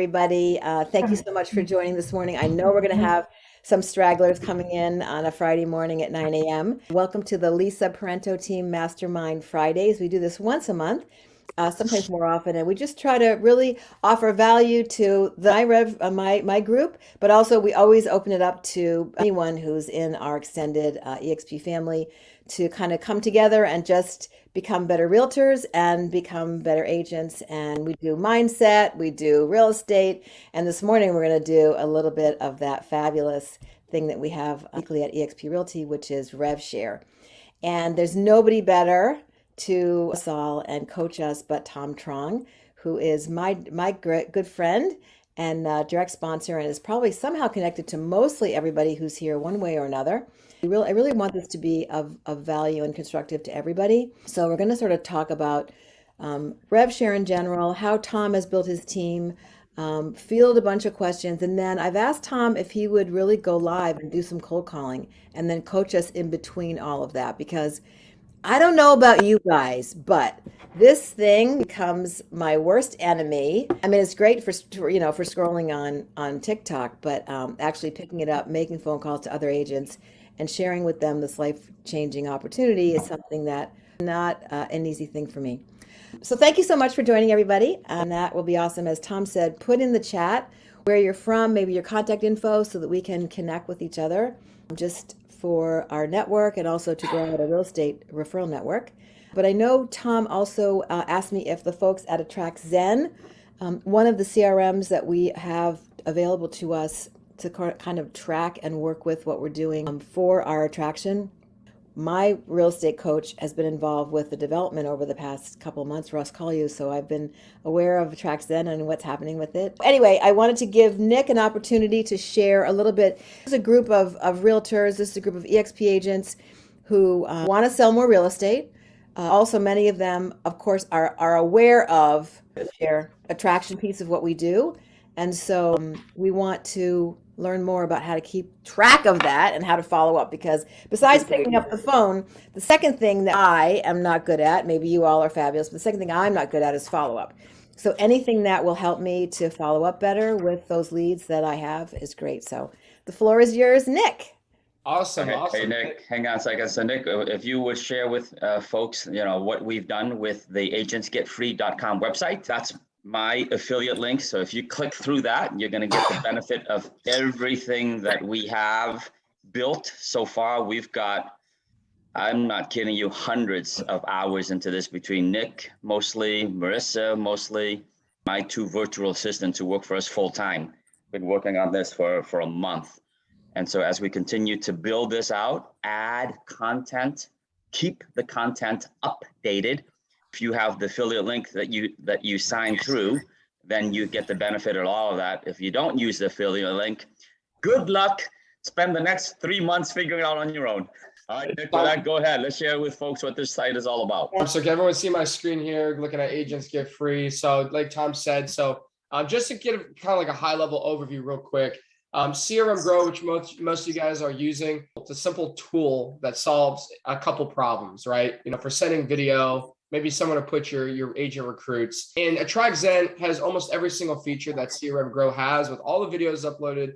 everybody. Thank you so much for joining this morning. I know we're going to have some stragglers coming in on a Friday morning at 9 a.m. Welcome to the Lisa Parenteau Team Mastermind Fridays. We do this once a month, sometimes more often, and we just try to really offer value to my group, but also we always open it up to anyone who's in our extended eXp family to kind of come together and just become better realtors and become better agents. And we do mindset, we do real estate, and this morning we're going to do a little bit of that fabulous thing that we have weekly at eXp Realty, which is Rev Share. And there's nobody better to us all and coach us but Tom Truong, who is my good friend and direct sponsor, and is probably somehow connected to mostly everybody who's here one way or another. I really want this to be of value and constructive to everybody. So we're going to sort of talk about Rev Share in general, how Tom has built his team, field a bunch of questions, and then I've asked Tom if he would really go live and do some cold calling and then coach us in between all of that, because I don't know about you guys, but this thing becomes my worst enemy. I mean, it's great for scrolling on TikTok, but actually picking it up, making phone calls to other agents, and sharing with them this life-changing opportunity is something that not an easy thing for me. So thank you so much for joining, everybody, and that will be awesome. As Tom said, put in the chat where you're from, maybe your contact info, so that we can connect with each other, just for our network and also to grow out a real estate referral network. But I know Tom also asked me if the folks at Attract Zen, one of the CRMs that we have available to us to kind of track and work with what we're doing for our attraction. My real estate coach has been involved with the development over the past couple of months, Ross Collier, so I've been aware of Attract Zen and what's happening with it. Anyway, I wanted to give Nick an opportunity to share a little bit. This is a group of realtors, this is a group of eXp agents who want to sell more real estate. Also, many of them, of course, are aware of the attraction piece of what we do. And so we want to learn more about how to keep track of that and how to follow up, because besides picking up the phone, the second thing that I am not good at, maybe you all are fabulous, but the second thing I'm not good at is follow up. So anything that will help me to follow up better with those leads that I have is great. So the floor is yours, Nick. Awesome. Hey, Nick, hang on a second. So Nick, if you would share with folks, what we've done with the agentsgetfree.com website, that's my affiliate link. So if you click through that, you're going to get the benefit of everything that we have built so far. We've got, I'm not kidding you, hundreds of hours into this between Nick, mostly, Marissa, mostly, my two virtual assistants who work for us full time. Been working on this for a month. And so as we continue to build this out, add content, keep the content updated. If you have the affiliate link that you sign through, then you get the benefit of all of that. If you don't use the affiliate link, good luck. Spend the next 3 months figuring it out on your own. All right, Nick, with that, go ahead. Let's share with folks what this site is all about. So can everyone see my screen here, looking at Agents Get Free? So like Tom said, just to get kind of like a high level overview real quick, CRM Grow, which most of you guys are using, it's a simple tool that solves a couple problems, right? For sending video, maybe someone to put your agent recruits. And Attract Zen has almost every single feature that CRM Grow has, with all the videos uploaded.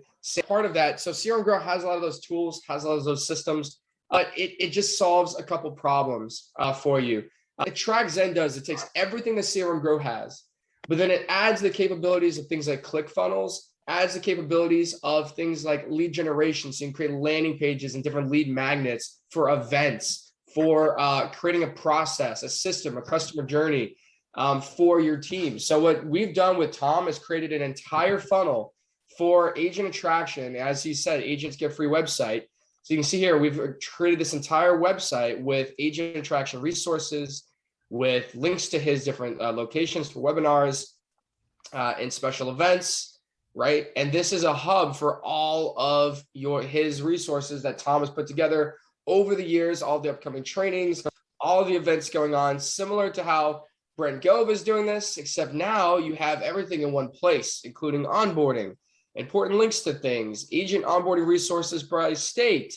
Part of that, so CRM Grow has a lot of those tools, has a lot of those systems, but it just solves a couple problems for you. Attract Zen does, it takes everything that CRM Grow has, but then it adds the capabilities of things like ClickFunnels, adds the capabilities of things like lead generation. So you can create landing pages and different lead magnets for events, for creating a process, a system, a customer journey for your team. So what we've done with Tom is created an entire funnel for agent attraction. As he said, Agents Get Free website. So you can see here, we've created this entire website with agent attraction resources, with links to his different locations for webinars and special events, right? And this is a hub for all of his resources that Tom has put together over the years, all the upcoming trainings, all the events going on, similar to how Brent Gove is doing this, except now you have everything in one place, including onboarding, important links to things, agent onboarding resources by state,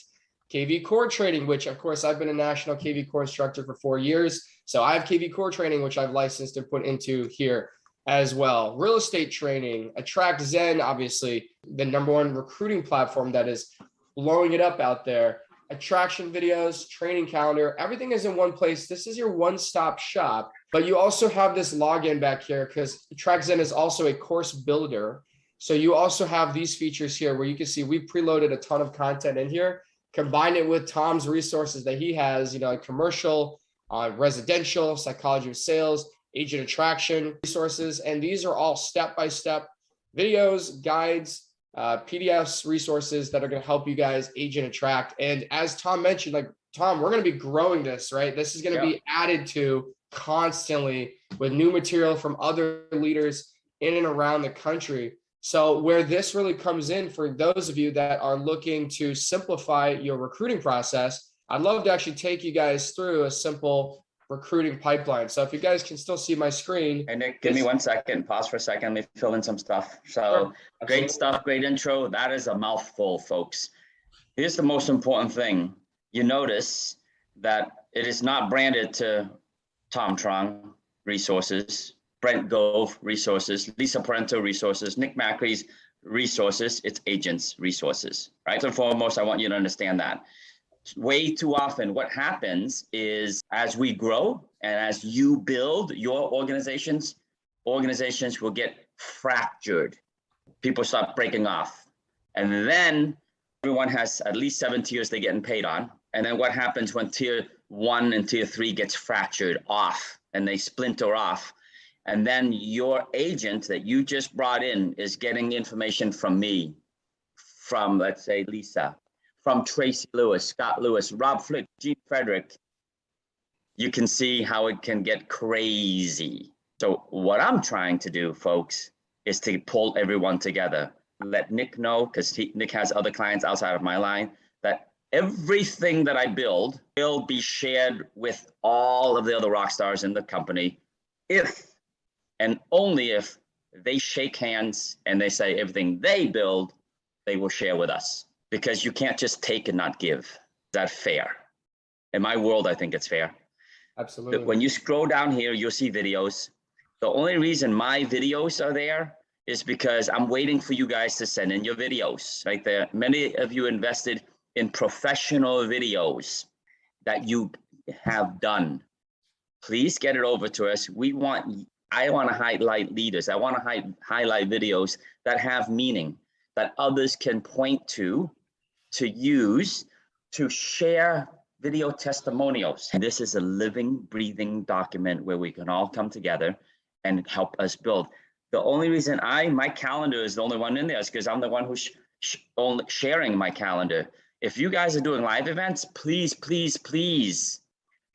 KV Core training, which of course I've been a national KV Core instructor for 4 years. So I have KV Core training, which I've licensed and put into here. as well. Real estate training, Attract Zen, obviously the #1 recruiting platform that is blowing it up out there. Attraction videos, training calendar, everything is in one place. This is your one-stop shop, but you also have this login back here because Attract Zen is also a course builder. So you also have these features here where you can see we preloaded a ton of content in here, combine it with Tom's resources that he has, like commercial, residential, psychology of sales, agent attraction resources. And these are all step-by-step videos, guides, PDFs, resources that are going to help you guys agent attract. And as Tom mentioned, like Tom, we're going to be growing this, right? This is going to be added to constantly with new material from other leaders in and around the country. So where this really comes in for those of you that are looking to simplify your recruiting process, I'd love to actually take you guys through a simple recruiting pipeline. So if you guys can still see my screen. And Nick, give me 1 second, pause for a second, let me fill in some stuff. So great stuff, great intro. That is a mouthful, folks. Here's the most important thing. You notice that it is not branded to Tom Truong Resources, Brent Gove Resources, Lisa Parenteau Resources, Nick Macri's Resources. It's agents resources, right? So foremost, I want you to understand that. Way too often what happens is as we grow and as you build your organizations will get fractured. People start breaking off. And then everyone has at least 7 tiers they're getting paid on. And then what happens when tier 1 and tier 3 gets fractured off and they splinter off? And then your agent that you just brought in is getting information from me, from, let's say, Lisa, from Tracy Lewis, Scott Lewis, Rob Flick, Gene Frederick. You can see how it can get crazy. So what I'm trying to do, folks, is to pull everyone together. Let Nick know, because Nick has other clients outside of my line, that everything that I build will be shared with all of the other rock stars in the company if and only if they shake hands and they say everything they build, they will share with us. Because you can't just take and not give. Is that fair? In my world, I think it's fair. Absolutely. But when you scroll down here, you'll see videos. The only reason my videos are there is because I'm waiting for you guys to send in your videos. Right there, many of you invested in professional videos that you have done. Please get it over to us. I want to highlight leaders. I want to highlight videos that have meaning, that others can point to use, to share video testimonials. And this is a living, breathing document where we can all come together and help us build. The only reason my calendar is the only one in there is because I'm the one who's only sharing my calendar. If you guys are doing live events, please, please, please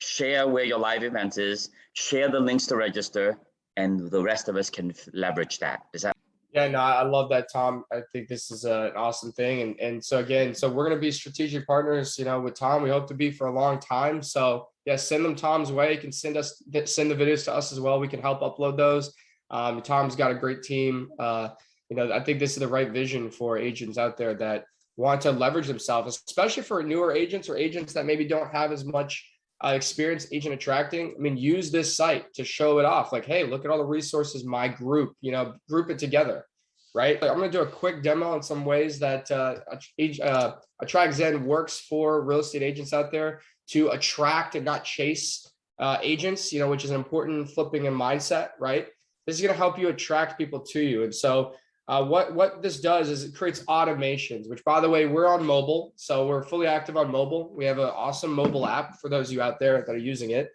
share where your live event is, share the links to register, and the rest of us can leverage that. Is that? Yeah, no, I love that, Tom. I think this is an awesome thing. And so again, so we're going to be strategic partners, with Tom. We hope to be for a long time. So yeah, send them Tom's way. You can send the videos to us as well. We can help upload those. Tom's got a great team. I think this is the right vision for agents out there that want to leverage themselves, especially for newer agents or agents that maybe don't have as much experience agent attracting. I mean, use this site to show it off. Like, hey, look at all the resources, my group, group it together, right? I'm going to do a quick demo on some ways that Attract Zen works for real estate agents out there to attract and not chase agents, which is an important flipping and mindset, right? This is going to help you attract people to you. And so what this does is it creates automations, which, by the way, we're on mobile. So we're fully active on mobile. We have an awesome mobile app for those of you out there that are using it.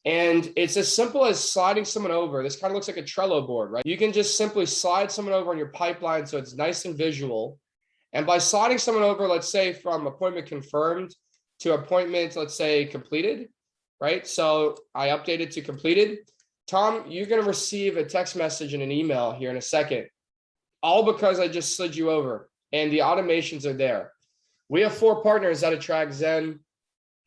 And it's as simple as sliding someone over. This kind of looks like a Trello board, right? You can just simply slide someone over on your pipeline so it's nice and visual. And by sliding someone over, let's say from appointment confirmed to appointment, let's say completed, right? So I updated to completed. Tom, you're going to receive a text message and an email here in a second. All because I just slid you over and the automations are there. We have 4 partners that Attract Zen.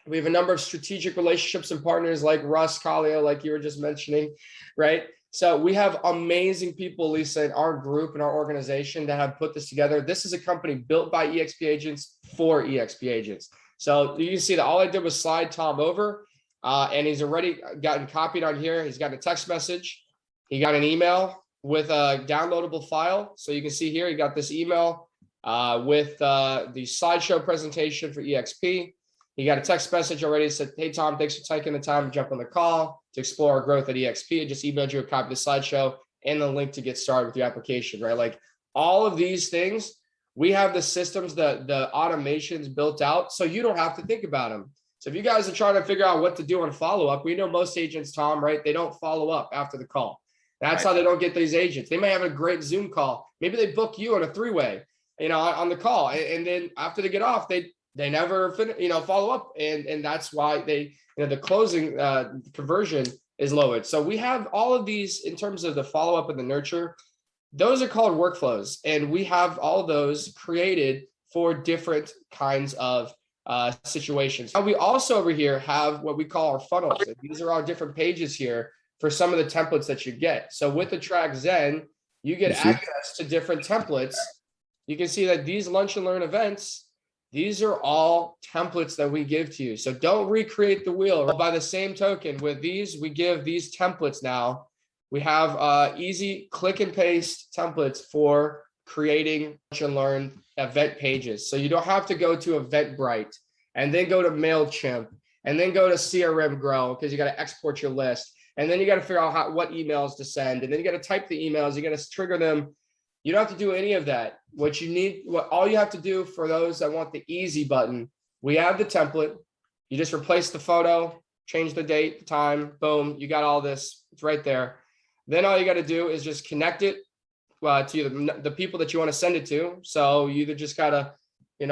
We have a number of strategic relationships and partners like Russ Collio, like you were just mentioning, right? So we have amazing people, Lisa, in our group and our organization that have put this together. This is a company built by eXp agents for eXp agents. So you can see that all I did was slide Tom over and he's already gotten copied on here. He's got a text message. He got an email. with a downloadable file. So you can see here, you got this email with the slideshow presentation for eXp. You got a text message already that said, hey, Tom, thanks for taking the time to jump on the call to explore our growth at eXp. I just emailed you a copy of the slideshow and the link to get started with your application, right? Like all of these things, we have the systems, the automations built out, so you don't have to think about them. So if you guys are trying to figure out what to do on follow-up, we know most agents, Tom, right? They don't follow up after the call. That's how they don't get these agents. They may have a great Zoom call. Maybe they book you on a three-way, on the call. And then after they get off, they never follow up. And that's why the closing conversion is lowered. So we have all of these in terms of the follow-up and the nurture. Those are called workflows. And we have all of those created for different kinds of situations. Now we also over here have what we call our funnels. And these are our different pages here for some of the templates that you get. So with the Track Zen, you get access to different templates. You can see that these lunch and learn events, these are all templates that we give to you. So don't recreate the wheel. By the same token, with these, we give these templates now. We have easy click and paste templates for creating lunch and learn event pages. So you don't have to go to Eventbrite and then go to MailChimp and then go to CRM Grow because you got to export your list. And then you got to figure out what emails to send. And then you got to type the emails. You got to trigger them. You don't have to do any of that. All you have to do for those that want the easy button, we have the template. You just replace the photo, change the date, the time, boom, you got all this. It's right there. Then all you got to do is just connect it to the people that you want to send it to. So you either just got to,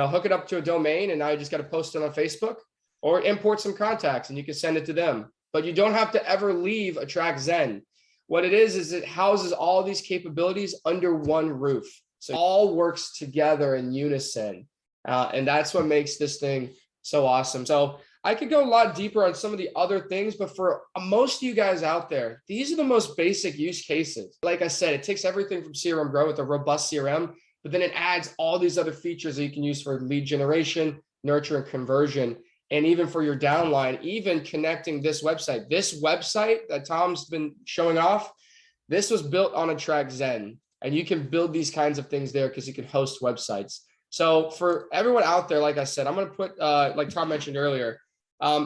hook it up to a domain and now you just got to post it on Facebook or import some contacts and you can send it to them. But you don't have to ever leave a Track Zen. What it is it houses all these capabilities under one roof. So it all works together in unison. And that's what makes this thing so awesome. So I could go a lot deeper on some of the other things, but for most of you guys out there, these are the most basic use cases. Like I said, it takes everything from CRM Grow with a robust CRM, but then it adds all these other features that you can use for lead generation, nurture, and conversion. And even for your downline, even connecting this website that Tom's been showing off, this was built on a Track Zen. And you can build these kinds of things there because you can host websites. So for everyone out there, like I said, I'm going to put, like Tom mentioned earlier,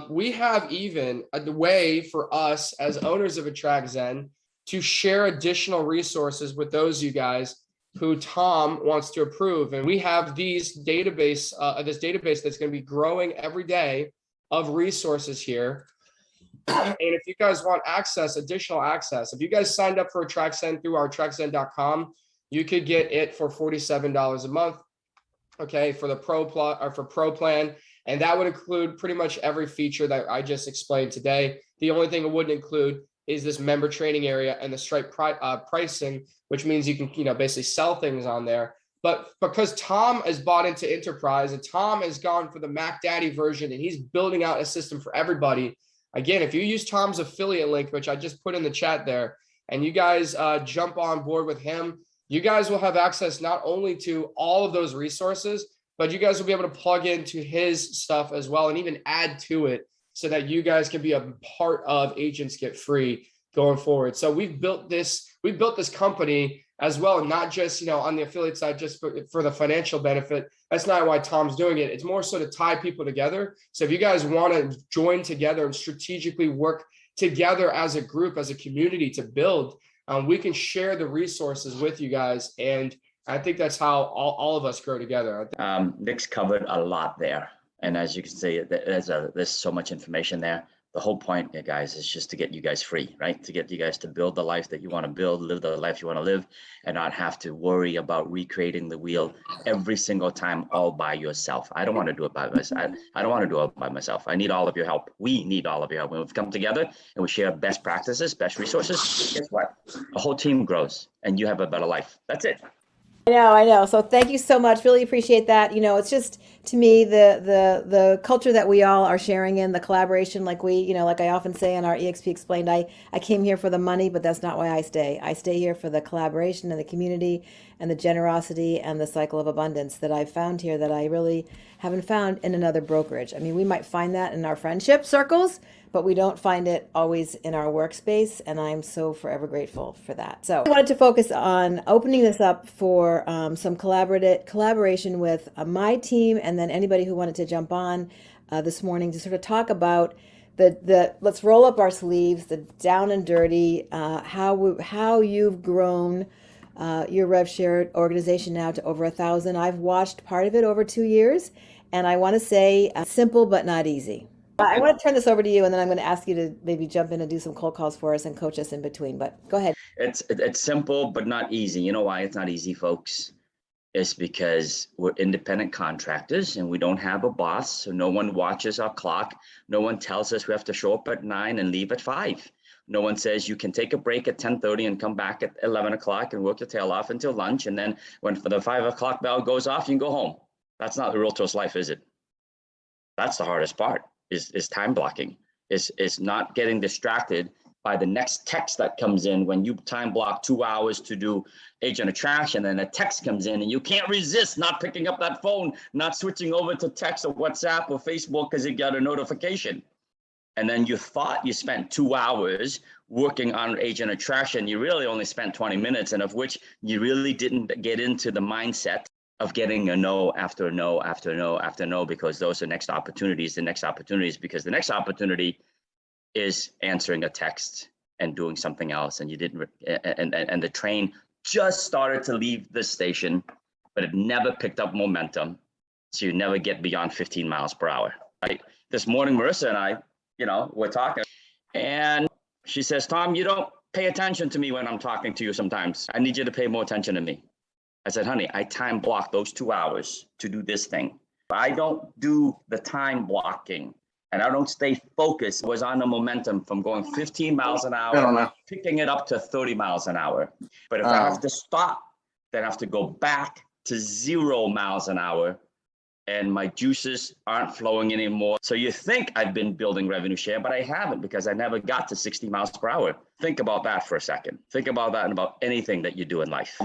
we have even a way for us as owners of a Track Zen to share additional resources with those you guys who Tom wants to approve. And we have this database that's going to be growing every day of resources here. And if you guys want additional access, if you guys signed up for a Track Zen through our trackzen.com, you could get it for $47 a month. Okay, for the Pro plan. And that would include pretty much every feature that I just explained today. The only thing it wouldn't include is this member training area and the Stripe pricing, which means you can, basically sell things on there. But because Tom has bought into enterprise and Tom has gone for the Mac Daddy version and he's building out a system for everybody. Again, if you use Tom's affiliate link, which I just put in the chat there, and you guys jump on board with him, you guys will have access not only to all of those resources, but you guys will be able to plug into his stuff as well and even add to it so that you guys can be a part of Agents Get Free going forward. So we've built this company as well, not just, on the affiliate side, just for the financial benefit. That's not why Tom's doing it. It's more so to tie people together. So if you guys want to join together and strategically work together as a group, as a community to build, we can share the resources with you guys. And I think that's how all of us grow together. Nick's covered a lot there. And as you can see, there's so much information there. The whole point, guys, is just to get you guys free, right? To get you guys to build the life that you want to build, live the life you want to live, and not have to worry about recreating the wheel every single time all by yourself. I don't want to do it by myself. I don't want to do it by myself. I need all of your help. We need all of your help. When we come together and we share best practices, best resources, guess what? The whole team grows and you have a better life. That's it. I know. So thank you so much. Really appreciate that. It's just, to me, the culture that we all are sharing in, the collaboration, like like I often say on our eXp Explained, I came here for the money, but that's not why I stay. I stay here for the collaboration and the community and the generosity and the cycle of abundance that I've found here that I really haven't found in another brokerage. I mean, we might find that in our friendship circles, but we don't find it always in our workspace, and I'm so forever grateful for that. So I wanted to focus on opening this up for some collaboration with my team, and then anybody who wanted to jump on this morning to sort of talk about the let's roll up our sleeves, the down and dirty, how you've grown your RevShare organization now to over 1,000. I've watched part of it over 2 years, and I want to say simple but not easy. I want to turn this over to you, and then I'm going to ask you to maybe jump in and do some cold calls for us and coach us in between. But go ahead. It's simple but not easy. You know why it's not easy, folks? It's because we're independent contractors and we don't have a boss. So no one watches our clock. No one tells us we have to show up at 9 and leave at 5. No one says you can take a break at 10:30 and come back at 11 o'clock and work your tail off until lunch. And then when the 5 o'clock bell goes off, you can go home. That's not the realtor's life, is it? That's the hardest part, is time blocking, is not getting distracted by the next text that comes in when you time block 2 hours to do agent attraction, and a text comes in and you can't resist not picking up that phone, not switching over to text or WhatsApp or Facebook because you got a notification. And then you thought you spent 2 hours working on agent attraction. You really only spent 20 minutes, and of which you really didn't get into the mindset of getting a no after a no after a no after a no, because those are the next opportunities, because the next opportunity is answering a text and doing something else, and you didn't, and the train just started to leave the station, but it never picked up momentum, so you never get beyond 15 miles per hour, right? This morning, Marissa and I, we're talking, and she says, Tom, you don't pay attention to me when I'm talking to you sometimes. I need you to pay more attention to me. I said, honey, I time block those 2 hours to do this thing. I don't do the time blocking, and I don't stay focused. It was on the momentum from going 15 miles an hour, picking it up to 30 miles an hour. But if I have to stop, then I have to go back to 0 miles an hour, and my juices aren't flowing anymore. So you think I've been building revenue share, but I haven't, because I never got to 60 miles per hour. Think about that for a second. Think about that and about anything that you do in life.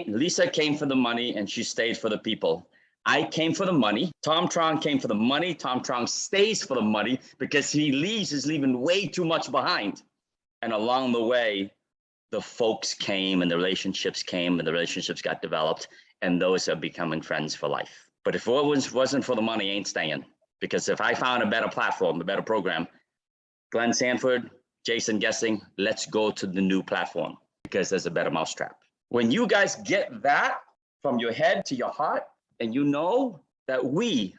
Lisa came for the money and she stayed for the people. I came for the money. Tom Truong came for the money. Tom Truong stays for the money because he's leaving way too much behind. And along the way, the folks came and the relationships came and the relationships got developed, and those are becoming friends for life. But if it wasn't for the money, I ain't staying. Because if I found a better platform, a better program, Glenn Sanford, Jason Guessing, let's go to the new platform because there's a better mousetrap. When you guys get that from your head to your heart, and you know that we,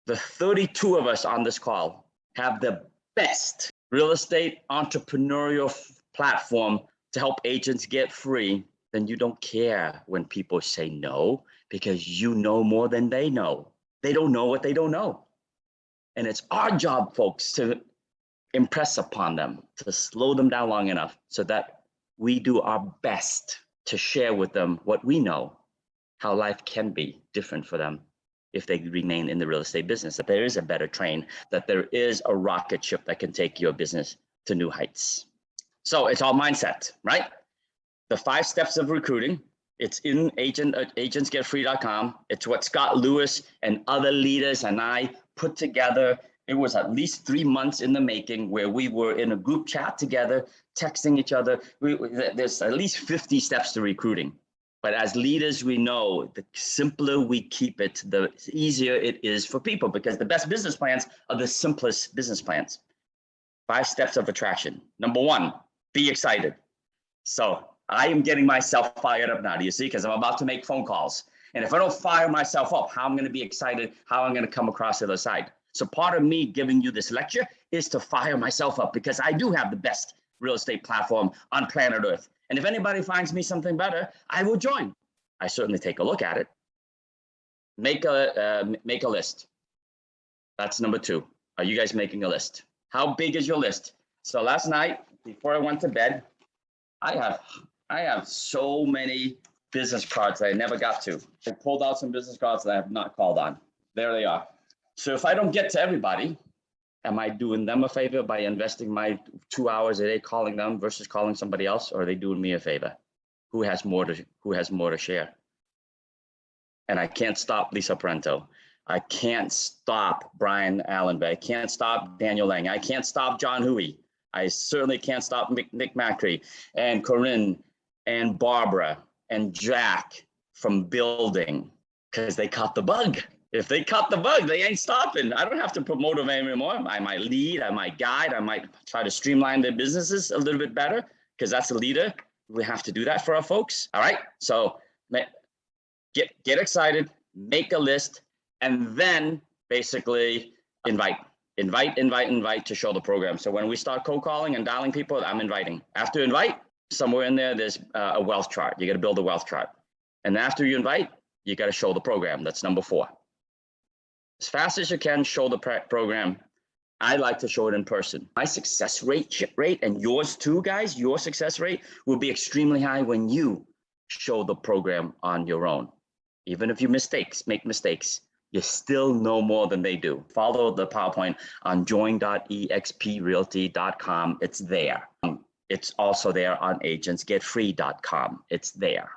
the 32 of us on this call, have the best real estate entrepreneurial platform to help agents get free, then you don't care when people say no, because you know more than they know. They don't know what they don't know. And it's our job, folks, to impress upon them, to slow them down long enough so that we do our best to share with them what we know, how life can be different for them if they remain in the real estate business, that there is a better train, that there is a rocket ship that can take your business to new heights. So it's all mindset, right? The 5 steps of recruiting, it's in agentsgetfree.com. It's what Scott Lewis and other leaders and I put together. It was at least 3 months in the making, where we were in a group chat together, texting each other. There's at least 50 steps to recruiting. But as leaders, we know the simpler we keep it, the easier it is for people, because the best business plans are the simplest business plans. 5 steps of attraction. Number 1, be excited. So I am getting myself fired up now, do you see? Because I'm about to make phone calls. And if I don't fire myself up, how I'm going to be excited, how I'm going to come across the other side. So part of me giving you this lecture is to fire myself up, because I do have the best real estate platform on planet Earth. And if anybody finds me something better, I will join. I certainly take a look at it. Make a list. That's number 2. Are you guys making a list? How big is your list? So last night, before I went to bed, I have so many business cards that I never got to. I pulled out some business cards that I have not called on. There they are. So if I don't get to everybody, am I doing them a favor by investing my 2 hours a day calling them versus calling somebody else, or are they doing me a favor? Who has more to share? And I can't stop Lisa Parenteau. I can't stop Brian Allen. I can't stop Daniel Lang. I can't stop John Huey. I certainly can't stop Nick Macri and Corinne and Barbara and Jack from building because they caught the bug. If they cut the bug, they ain't stopping. I don't have to promote them anymore. I might lead, I might guide, I might try to streamline their businesses a little bit better because that's a leader. We have to do that for our folks. All right. So get excited, make a list, and then basically invite to show the program. So when we start cold calling and dialing people, I'm inviting. After invite, somewhere in there, there's a wealth chart. You got to build a wealth chart. And after you invite, you got to show the program. That's number 4. As fast as you can, show the program. I like to show it in person. My success rate, and yours too, guys, your success rate will be extremely high when you show the program on your own. Even if you make mistakes, you still know more than they do. Follow the PowerPoint on join.exprealty.com. It's there. It's also there on agentsgetfree.com. It's there.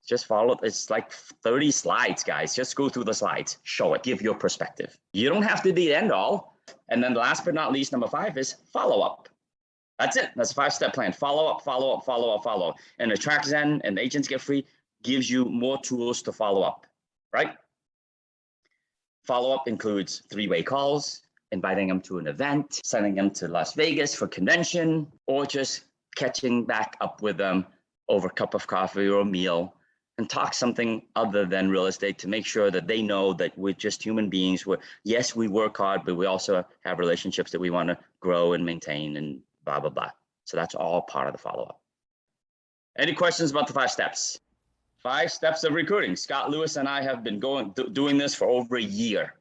Just follow. It's like 30 slides, guys. Just go through the slides, show it, give your perspective. You don't have to be the end all. And then last but not least, number 5 is follow up. That's it. That's a 5-step plan. Follow up, follow up, follow up, follow. And AttractZen and Agents Get Free gives you more tools to follow up, right? Follow up includes 3-way calls, inviting them to an event, sending them to Las Vegas for convention, or just catching back up with them over a cup of coffee or a meal and talk something other than real estate to make sure that they know that we're just human beings. Yes, we work hard, but we also have relationships that we want to grow and maintain and blah, blah, blah. So that's all part of the follow-up. Any questions about the 5 steps? 5 steps of recruiting. Scott Lewis and I have been doing this for over a year,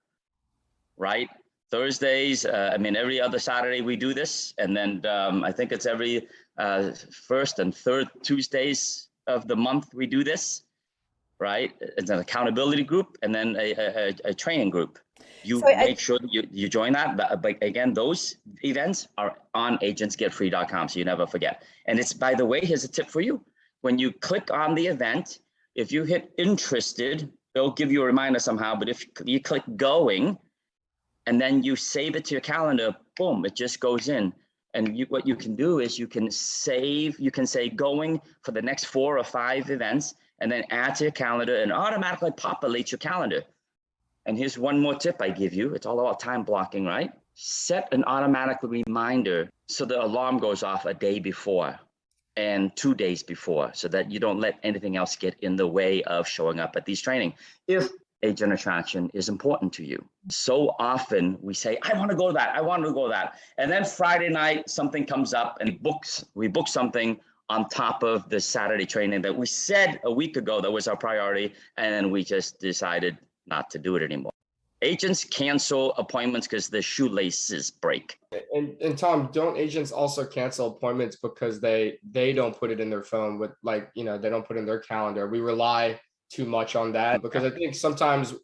right? Thursdays, every other Saturday we do this. And then I think it's every first and third Tuesdays of the month we do this, right? It's an accountability group and then a training group. You make sure that you join that. But again, those events are on agentsgetfree.com, so you never forget. And it's, by the way, here's a tip for you. When you click on the event, if you hit interested, it'll give you a reminder somehow. But if you click going and then you save it to your calendar, boom, it just goes in. And what you can do is you can say going for the next 4 or 5 events and then add to your calendar and automatically populates your calendar. And here's one more tip I give you. It's all about time blocking, right? Set an automatic reminder so the alarm goes off a day before and 2 days before so that you don't let anything else get in the way of showing up at these training. If agent attraction is important to you. So often we say, I want to go to that. I want to go to that. And then Friday night, something comes up and we book something on top of the Saturday training that we said a week ago that was our priority. And then we just decided not to do it anymore. Agents cancel appointments because the shoelaces break. And Tom, don't agents also cancel appointments because they don't put it in their phone with they don't put it in their calendar? We rely too much on that because I think sometimes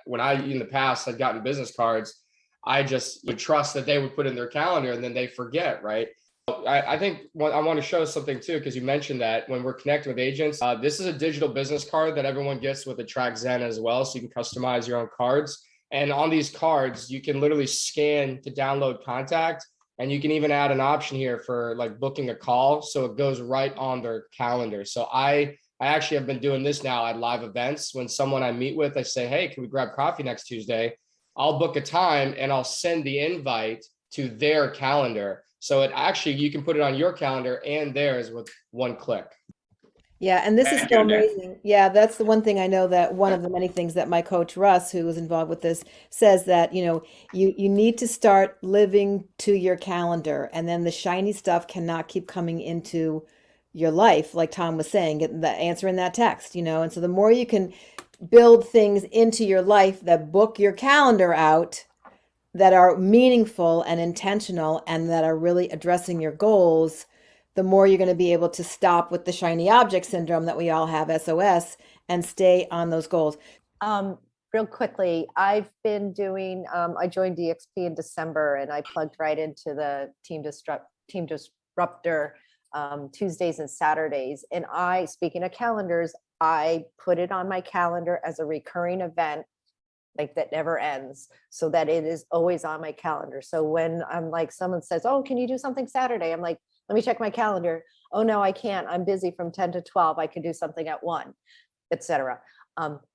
when I in the past had gotten business cards, I just would trust that they would put in their calendar and then they forget, right? I think I want to show something too, because you mentioned that when we're connecting with agents, this is a digital business card that everyone gets with AttractZen as well. So you can customize your own cards. And on these cards, you can literally scan to download contact. And you can even add an option here for like booking a call. So it goes right on their calendar. So I actually have been doing this now at live events. When someone I meet with, I say, hey, can we grab coffee next Tuesday? I'll book a time and I'll send the invite to their calendar. So it actually, you can put it on your calendar and theirs with one click. Yeah, and this is so amazing. Yeah, that's the one thing I know, that one of the many things that my coach Russ, who was involved with this, says that, you need to start living to your calendar, and then the shiny stuff cannot keep coming into your life, like Tom was saying, getting the answer in that text, and so the more you can build things into your life that book your calendar out, that are meaningful and intentional and that are really addressing your goals, the more you're going to be able to stop with the shiny object syndrome that we all have, SOS, and stay on those goals. Real quickly, I've been doing, I joined eXp in December and I plugged right into the Team Disruptor Tuesdays and Saturdays. And speaking of calendars, I put it on my calendar as a recurring event like that never ends, so that it is always on my calendar. So when I'm like, someone says, oh, can you do something Saturday? I'm like, let me check my calendar. Oh, no, I can't. I'm busy from 10 to 12. I could do something at 1, etc.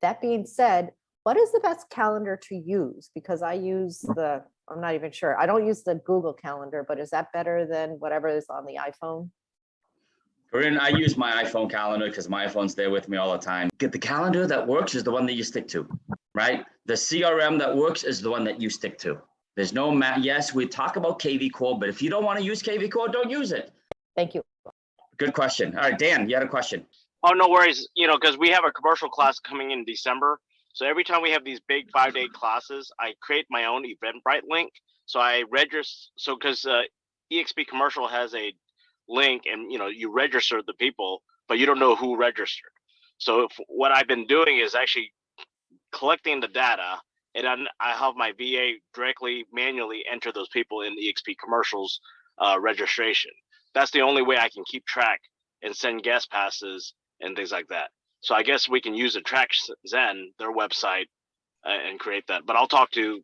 That being said, what is the best calendar to use? Because I use I'm not even sure. I don't use the Google Calendar, but is that better than whatever is on the iPhone? Corinne, I use my iPhone calendar because my iPhone's there with me all the time. Get the calendar that works is the one that you stick to, right? The CRM that works is the one that you stick to. There's no yes, we talk about KV Core, but if you don't want to use KV Core, don't use it. Thank you. Good question. All right, Dan, you had a question. Oh, no worries. Because we have a commercial class coming in December. So every time we have these big 5-day classes, I create my own Eventbrite link. So I register. So because eXp Commercial has a link, and you register the people, but you don't know who registered. So what I've been doing is actually collecting the data, and then I have my VA directly manually enter those people in eXp Commercial's registration. That's the only way I can keep track and send guest passes and things like that. So I guess we can use the TrackZen, their website, and create that. But I'll talk to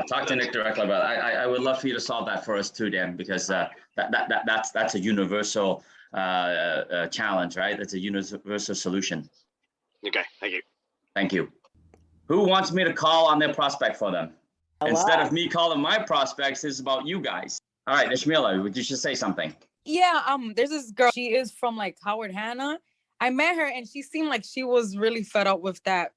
talk to Nick directly about it. I would love for you to solve that for us too, Dan, because that's a universal challenge, right? That's a universal solution. Okay, thank you. Thank you. Who wants me to call on their prospect for them? Instead of me calling my prospects, this is about you guys. All right, Ishmaela, would you just say something? Yeah, there's this girl. She is from like Howard Hanna. I met her and she seemed like she was really fed up with that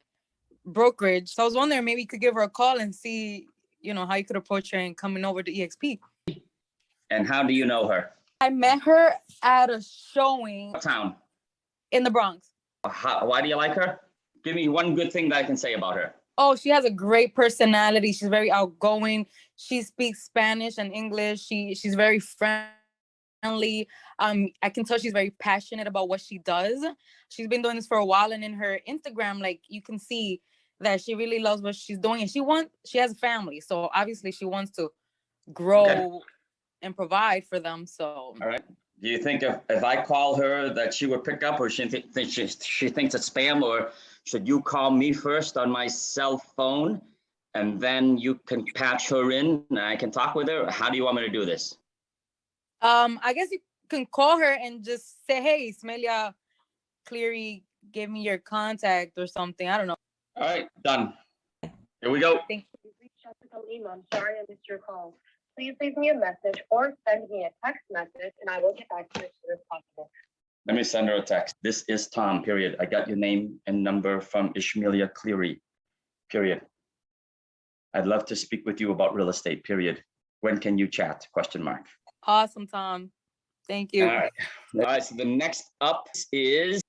brokerage. So I was wondering maybe you could give her a call and see, how you could approach her and coming over to eXp. And how do you know her? I met her at a showing. What town? In the Bronx. Why do you like her? Give me one good thing that I can say about her. Oh, she has a great personality. She's very outgoing. She speaks Spanish and English. She's very friendly. I can tell she's very passionate about what she does. She's been doing this for a while, and in her Instagram, like, you can see that she really loves what she's doing, and she has a family, so obviously she wants to grow and provide for them. So all right, do you think if I call her that she would pick up, or she thinks it's spam, or should you call me first on my cell phone and then you can patch her in and I can talk with her? How do you want me to do this? I guess you can call her and just say, hey, Smelia Cleary gave me your contact or something. I don't know. All right, done. Here we go. Thank you. Reached out to Kalima. I'm sorry I missed your call. Please leave me a message or send me a text message and I will get back to you as soon as possible. Let me send her a text. This is Tom, period. I got your name and number from Ishmaela Cleary, period. I'd love to speak with you about real estate, period. When can you chat? Question mark. Awesome, Tom. Thank you. All right, so the next up is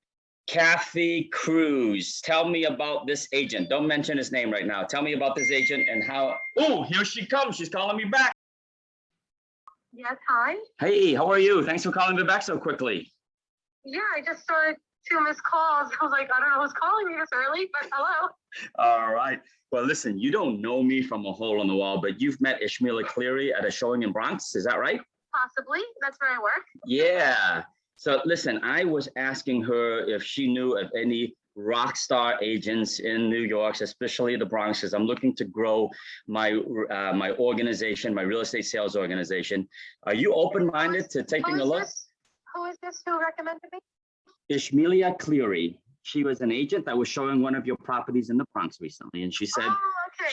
Kathy Cruz. Tell me about this agent. Don't mention his name right now. Tell me about this agent and how. Oh, here she comes. She's calling me back. Yes, hi. Hey, how are you? Thanks for calling me back so quickly. Yeah, I just saw 2 missed calls. I was like, I don't know who's calling me this early, but hello. All right. Well, listen, you don't know me from a hole in the wall, but you've met Ishmaela Cleary at a showing in Bronx. Is that right? Possibly. That's where I work. Yeah. So listen, I was asking her if she knew of any rock star agents in New York, especially the Bronx, because I'm looking to grow my my organization, my real estate sales organization. Are you open-minded to taking a look? Who is this who recommended me? Ishmaela Cleary. She was an agent that was showing one of your properties in the Bronx recently, and she said,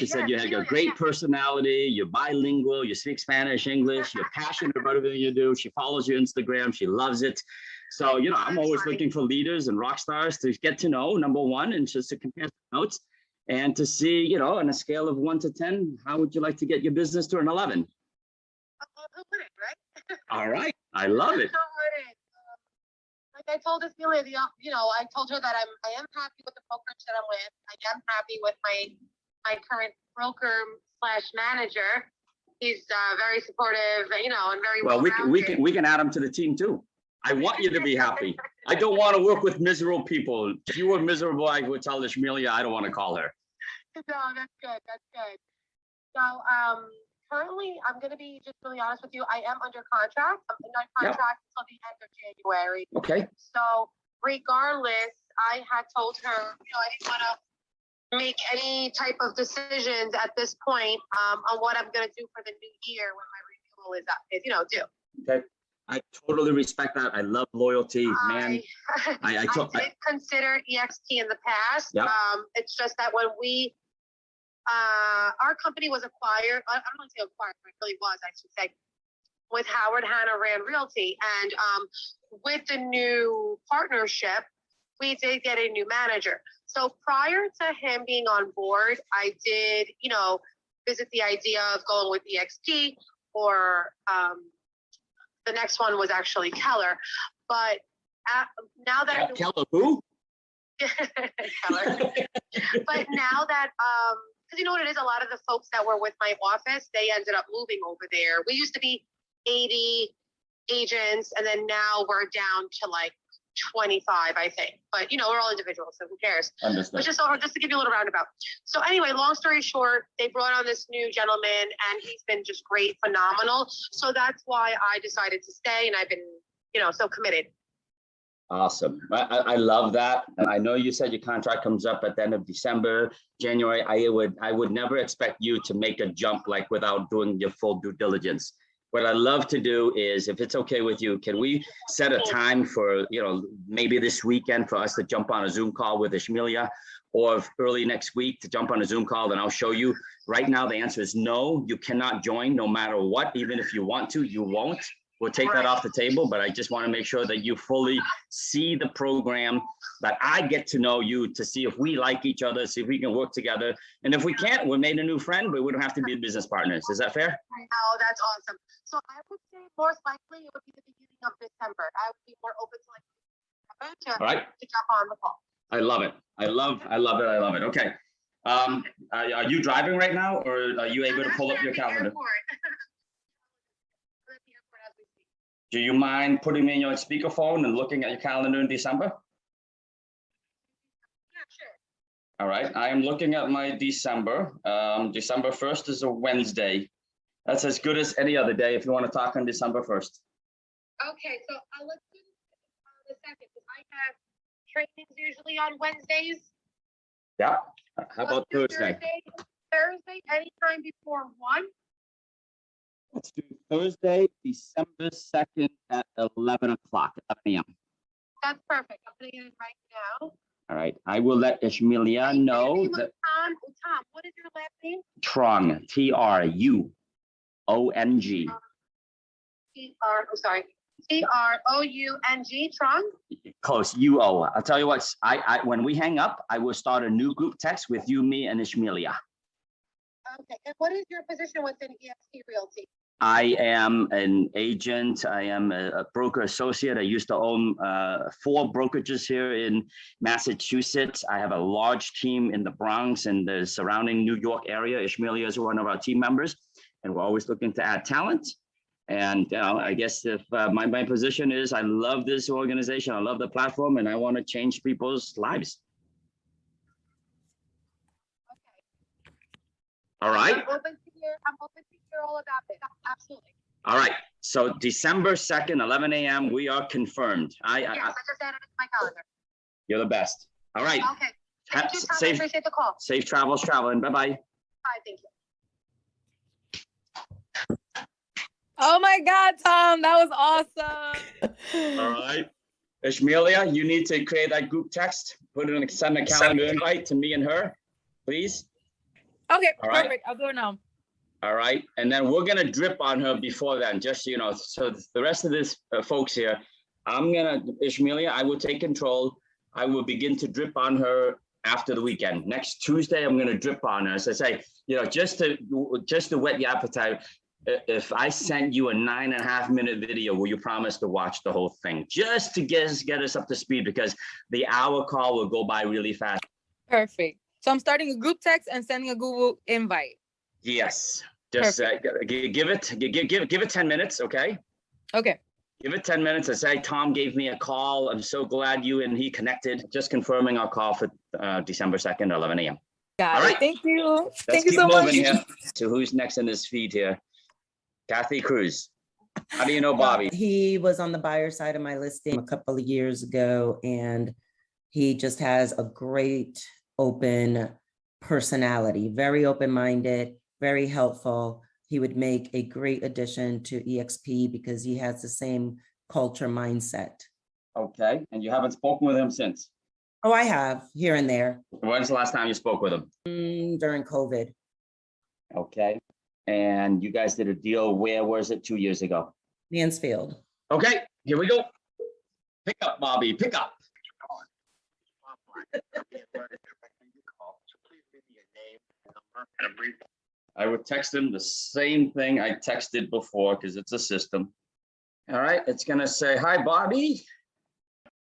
said you had a great personality, you're bilingual, you speak Spanish, English, you're passionate about everything you do. She follows your Instagram, she loves it. So, I'm always looking for leaders and rock stars to get to know, number one, and just to compare notes and to see, on a scale of 1 to 10, how would you like to get your business to an 11? Who wouldn't, right? All right, I love it. Like I told this lady, I told her that I am happy with the brokerage that I'm with. I am happy with my current broker / manager. He's very supportive, and very well. We can add him to the team too. I want you to be happy. I don't want to work with miserable people. If you were miserable, I would tell Ishmaela I don't want to call her. No, that's good. That's good. So currently, I'm going to be just really honest with you. I am under contract. I'm under contract until the end of January. Okay. So regardless, I had told her, I didn't want to make any type of decisions at this point on what I'm going to do for the new year when my renewal is due. Okay. I totally respect that. I love loyalty, man. I did consider eXp in the past. Yep. It's just that when our company was acquired, I don't want to say acquired, but it really was, I should say, with Howard Hanna Rand Realty. And with the new partnership, we did get a new manager. So prior to him being on board, I did, visit the idea of going with eXp, or the next one was actually Keller. But now that Keller who? Keller. But now that because you know what it is, a lot of the folks that were with my office, they ended up moving over there. We used to be 80 agents, and then now we're down to like 25, I think. But we're all individuals, so who cares? Understood. But just to give you a little roundabout. So anyway, long story short, they brought on this new gentleman, and he's been just great, phenomenal. So that's why I decided to stay, and I've been, so committed. Awesome. I love that. And I know you said your contract comes up at the end of December, January. I would never expect you to make a jump like without doing your full due diligence. What I love to do is, if it's okay with you, can we set a time for, maybe this weekend for us to jump on a Zoom call with Ishmelia, or early next week to jump on a Zoom call, and I'll show you. Right now, the answer is no, you cannot join no matter what. Even if you want to, you won't. We'll take that off the table, but I just want to make sure that you fully see the program, that I get to know you, to see if we like each other, see if we can work together. And if we can't, we made a new friend, but we don't have to be business partners. Is that fair? Oh, that's awesome. So I would say most likely it would be the beginning of December. I would be more open to jump on the call. I love it. I love it. Okay. Are you driving right now, or are you able to pull up your calendar? Do you mind putting me in your speakerphone and looking at your calendar in December? Yeah, sure. All right, I am looking at my December. December 1st is a Wednesday. That's as good as any other day if you want to talk on December 1st. Okay, so let's do the second, because I have trainings usually on Wednesdays. Yeah, how about Thursday? Thursday, anytime before 1. Let's do Thursday, December 2nd at 11 o'clock, 11 a.m. That's perfect. I'm putting it in right now. All right, I will let Ishmelia know that. Tom, what is your last name? Truong, Truong. Troung, Truong? Close, UO. I'll tell you what, I when we hang up, I will start a new group text with you, me, and Ishmelia. Okay, and what is your position within eXp Realty? I am an agent. I am a broker associate. I used to own 4 brokerages here in Massachusetts. I have a large team in the Bronx and the surrounding New York area. Ishmelia is one of our team members, and we're always looking to add talent. And I guess if my position is, I love this organization. I love the platform, and I want to change people's lives. Okay. All right. I'm open to hear all about it. Absolutely. All right. So December 2nd, 11 a.m. We are confirmed. I just added it to my calendar. You're the best. All right. Okay. Thank you, Tom. I appreciate the call. Safe travels, traveling. Bye-bye. Bye. Thank you. Oh my God, Tom, that was awesome. All right. Ishmelia, you need to create that group text. Send a calendar invite to me and her, please. Okay, All right. perfect. I'll do it now. All right. And then we're going to drip on her before then, just so you know. So the rest of this folks here, Ishmelia, I will take control. I will begin to drip on her after the weekend. Next Tuesday, I'm going to drip on her. As I say, just to whet your appetite. If I sent you a 9.5-minute video, will you promise to watch the whole thing, just to get us up to speed, because the hour call will go by really fast. Perfect. So I'm starting a group text and sending a Google invite. Yes. Just give it 10 minutes, okay? Okay. Give it 10 minutes. I say, Tom gave me a call. I'm so glad you and he connected. Just confirming our call for December 2nd, 11 a.m. Got it. Thank you. Let's Thank you so much. here to who's next in this feed here. Kathy Cruz. How do you know Bobby? He was on the buyer side of my listing a couple of years ago, and he just has a great open personality, very open-minded, very helpful. He would make a great addition to eXp because he has the same culture mindset. Okay, and you haven't spoken with him since? Oh, I have, here and there. When's the last time you spoke with him? During COVID. Okay, and you guys did a deal, where was it, 2 years ago? Mansfield. Okay, here we go. Pick up, Bobby, pick up. I would text him the same thing I texted before because it's a system. All right, it's gonna say, hi, Bobby.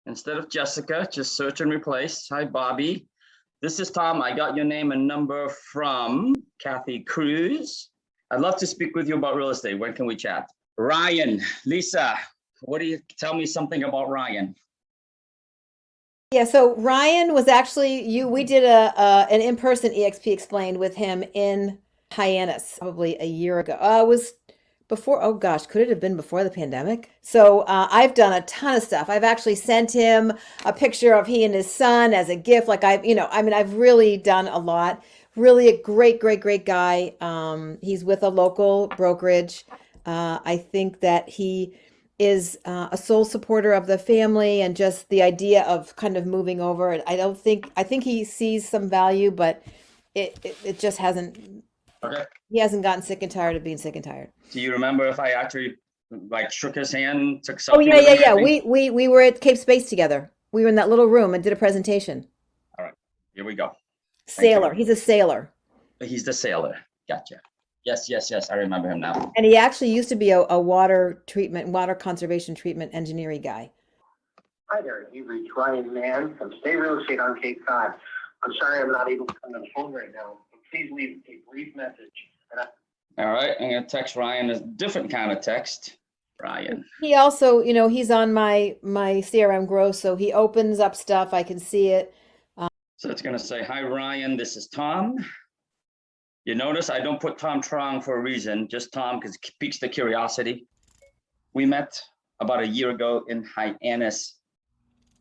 Instead of Jessica, just search and replace. Hi, Bobby. This is Tom. I got your name and number from Kathy Cruz. I'd love to speak with you about real estate. When can we chat? Ryan, Lisa, what do you tell me something about Ryan? Yeah, so Ryan was actually we did an in-person eXp Explained with him in Hyannis probably a year ago. It was before, oh gosh, could it have been before the pandemic? So I've done a ton of stuff. I've actually sent him a picture of he and his son as a gift. Like I've really done a lot. Really a great, great, great guy. He's with a local brokerage. I think that he is a sole supporter of the family and just the idea of kind of moving over. And I think he sees some value, but it just hasn't. Okay. He hasn't gotten sick and tired of being sick and tired. Do you remember if I actually like shook his hand, took selfie? Oh yeah, with yeah, him, yeah. maybe? We were at Cape Space together. We were in that little room and did a presentation. All right, here we go. Sailor. He's a sailor. He's the sailor. Gotcha. Yes, yes, yes. I remember him now. And he actually used to be a water conservation treatment engineering guy. Hi there, you reached Ryan Mann from Stay Real Estate on Cape Cod. I'm sorry I'm not able to come on the phone right now, but please leave a brief message. All right, I'm gonna text Ryan a different kind of text. Ryan. He also, he's on my CRM Grow, so he opens up stuff. I can see it. So it's gonna say, hi, Ryan, this is Tom. You notice I don't put Tom Truong for a reason, just Tom, because it piques the curiosity. We met about a year ago in Hyannis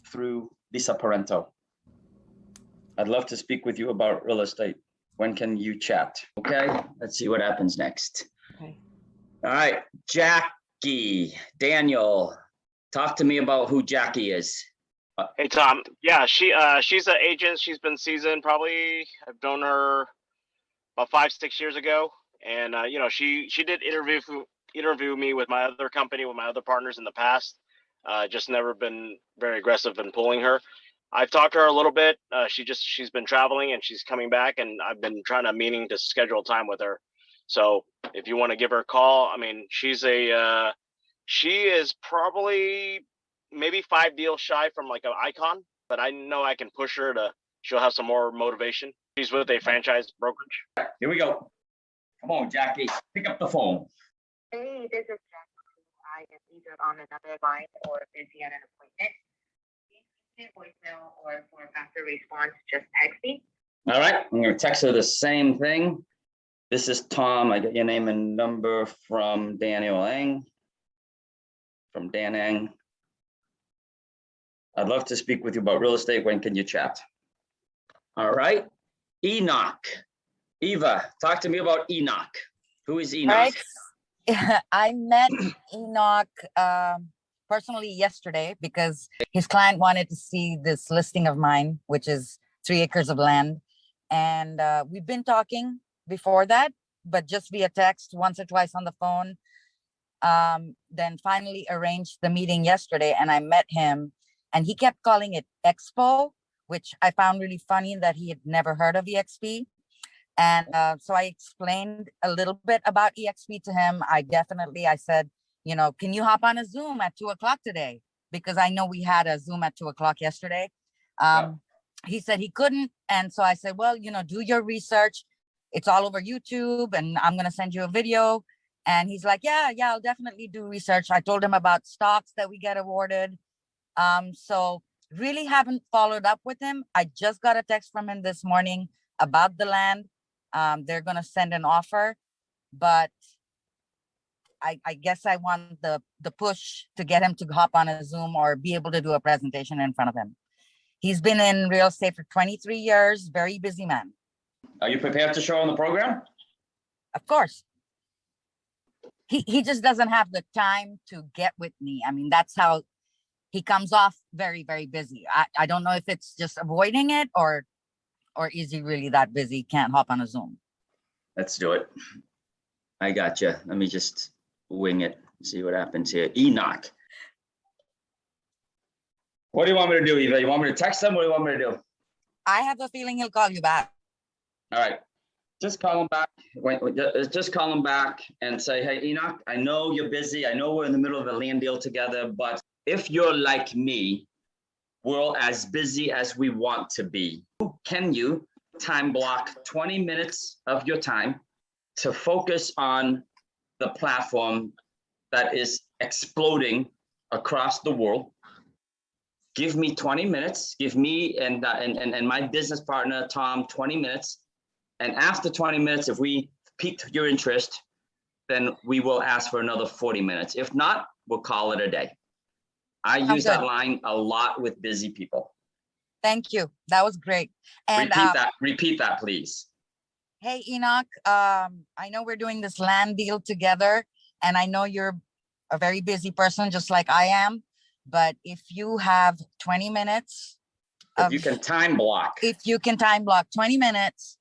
through Lisa Parenteau. I'd love to speak with you about real estate. When can you chat? Okay, let's see what happens next. Okay. All right, Jackie, Daniel, talk to me about who Jackie is. Hey Tom, yeah, she's an agent. She's been seasoned. Probably I've known her about 5-6 years ago, and she did interview me with my other company, with my other partners in the past. Just never been very aggressive in pulling her. I've talked to her a little bit. She's been traveling and she's coming back, and I've been meaning to schedule time with her. So if you want to give her a call, I mean, she is probably maybe 5 deals shy from like an icon, but I know I can push her she'll have some more motivation. She's with a franchise brokerage. Here we go. Come on, Jackie, pick up the phone. Hey, this is Jackie. I am either on another line or busy at an appointment. Voicemail or for a faster response, just text me. All right, I'm gonna text her the same thing. This is Tom. I got your name and number from Daniel Ang. From Dan Ang. I'd love to speak with you about real estate. When can you chat? All right, Enoch. Eva, talk to me about Enoch. Who is Enoch? Right. I met Enoch personally yesterday because his client wanted to see this listing of mine, which is 3 acres of land. And we've been talking before that, but just via text once or twice on the phone. Then finally arranged the meeting yesterday, and I met him, and he kept calling it Expo, which I found really funny that he had never heard of eXp. And so I explained a little bit about eXp to him. I said, can you hop on a Zoom at 2:00 today? Because I know we had a Zoom at 2:00 yesterday. He said he couldn't. And so I said, well, do your research. It's all over YouTube, and I'm going to send you a video. And he's like, yeah, I'll definitely do research. I told him about stocks that we get awarded. So really haven't followed up with him. I just got a text from him this morning about the land. They're going to send an offer, but I guess I want the push to get him to hop on a Zoom or be able to do a presentation in front of him. He's been in real estate for 23 years, very busy man. Are you prepared to show on the program? Of course. He just doesn't have the time to get with me. I mean, that's how he comes off, very, very busy. I don't know if it's just avoiding it or is he really that busy, can't hop on a Zoom? Let's do it. I got you. Let me just wing it, see what happens here. Enoch. What do you want me to do, Eva? You want me to text him? What do you want me to do? I have a feeling he'll call you back. All right. Just call him back. Just call him back and say, hey, Enoch, I know you're busy. I know we're in the middle of a land deal together, but if you're like me, we're as busy as we want to be. Can you time block 20 minutes of your time to focus on the platform that is exploding across the world? Give me 20 minutes. Give me and my business partner, Tom, 20 minutes. And after 20 minutes, if we piqued your interest, then we will ask for another 40 minutes. If not, we'll call it a day. I use that line a lot with busy people. Thank you. That was great. And repeat that, please. Hey, Enoch, I know we're doing this land deal together, and I know you're a very busy person, just like I am. But if you have 20 minutes, if you can time block 20 minutes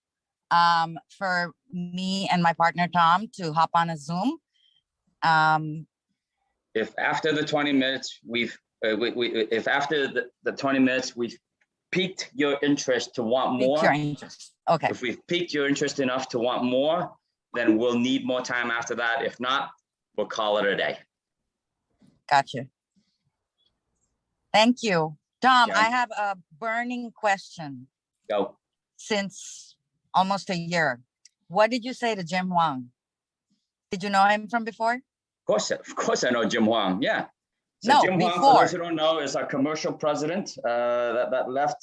for me and my partner, Tom, to hop on a Zoom. If after the 20 minutes, if after the 20 minutes, we've piqued your interest to want more. Piqued your interest. Okay. If we've piqued your interest enough to want more, then we'll need more time after that. If not, we'll call it a day. Gotcha. Thank you. Tom, Okay. I have a burning question. Go. Since almost a year, what did you say to Jim Huang? Did you know him from before? Of course I know Jim Huang. Yeah. So no, Jim before. Huang, for those who don't know, is our commercial president that left,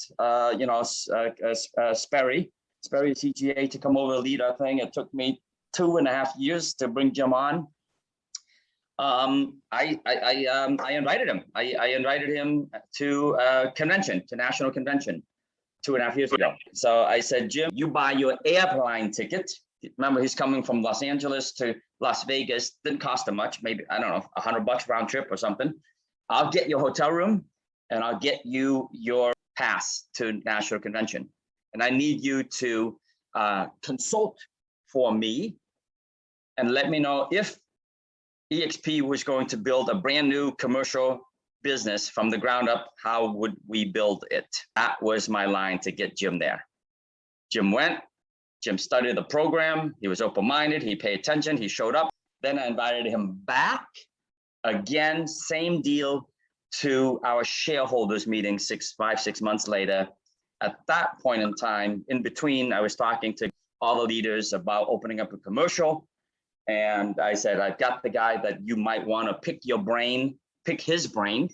Sperry CGA to come over and lead our thing. It took me 2.5 years to bring Jim on. I invited him. I invited him to a convention, to national convention, 2.5 years ago. So I said, Jim, you buy your airline ticket. Remember, he's coming from Los Angeles to Las Vegas. Didn't cost him much, maybe, I don't know, $100 round trip or something. I'll get your hotel room and I'll get you your pass to national convention. And I need you to consult for me and let me know if eXp was going to build a brand new commercial business from the ground up, how would we build it? That was my line to get Jim there. Jim went, Jim studied the program. He was open-minded, he paid attention, he showed up. Then I invited him back again, same deal, to our shareholders meeting 5-6 months later. At that point in time, in between, I was talking to all the leaders about opening up a commercial. And I said, I've got the guy that you might want to pick his brain.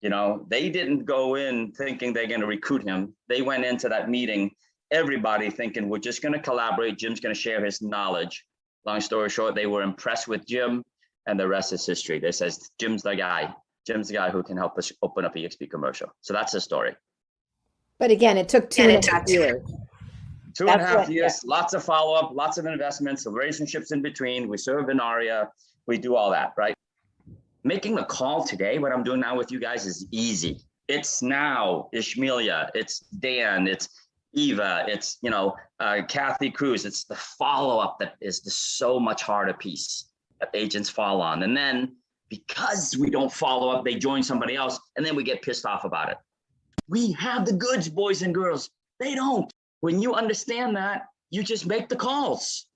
You know, they didn't go in thinking they're going to recruit him. They went into that meeting, everybody thinking we're just going to collaborate. Jim's going to share his knowledge. Long story short, they were impressed with Jim, and the rest is history. They says, Jim's the guy. Jim's the guy who can help us open up eXp Commercial. So that's the story. But again, it took 2.5 years. 2.5 years, lots of follow-up, lots of investments, relationships in between. We serve in ARIA. We do all that, right? Making the call today, what I'm doing now with you guys is easy. It's now Ishmelia, it's Dan, it's Eva, it's, Kathy Cruz. It's the follow-up that is the so much harder piece that agents fall on. And then because we don't follow up, they join somebody else, and then we get pissed off about it. We have the goods, boys and girls. They don't. When you understand that, you just make the calls.